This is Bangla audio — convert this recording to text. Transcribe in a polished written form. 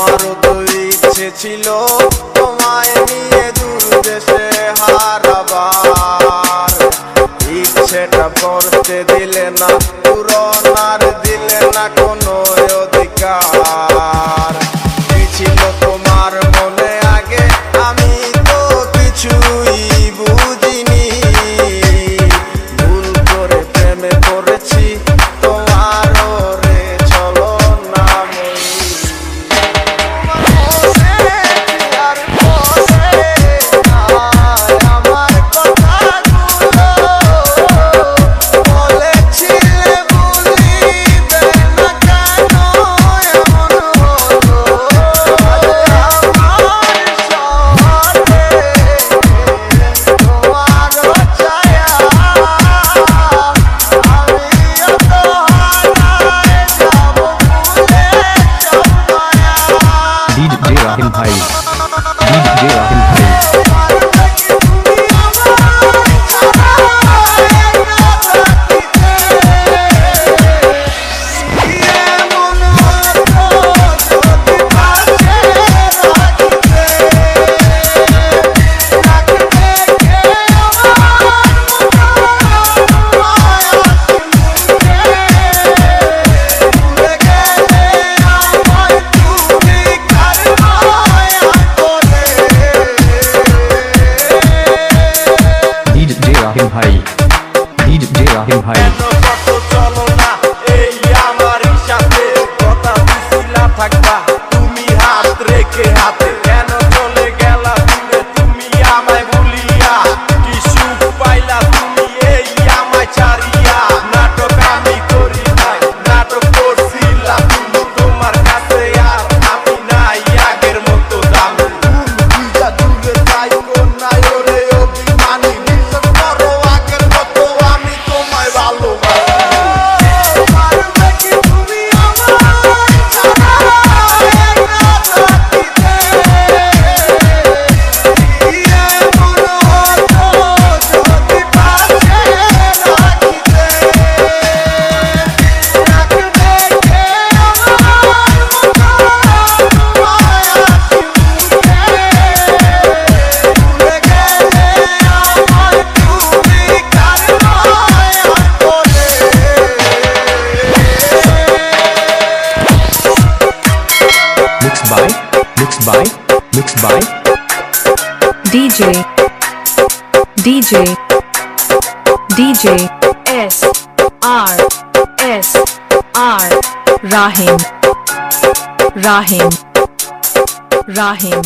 আমারও তো ইচ্ছে ছিল তোমায় নিয়ে দূর দেশে হারাবার, ইচ্ছেটা করতে দিলে না পূরণ, আর দিলে না কোনো অধিকার। কি ছিল তোমার মনে আগে আমি তো কিছুই বুঝিনি, ভুল করে প্রেমে পড়েছি তোমার রে চলো না राहिम भाई, DJ राहिम भाई। राहिम भाई, DJ राहिम भाई। চলো না এই আমার সাথে কথা দিছিলা থাকবা তুমি হাত রেখে হাতে, কেন চলে গেলা দূরে তুমি আমায় ভুলিয়া, কি সুখ পাইলা তুমি এই আমায় ছাড়িয়া। নাটক আমি করি নাই, নাটক করছিলা তুমি, তোমার কাছে আর আমি নাই আগের মতো দামি। বুঝা দূরে যাই নাই ওরে অভিমানী, বিশ্বাস করো আগের মতো আমি তোমায় ভালোবাসি। Mixed by DJ SR Rahim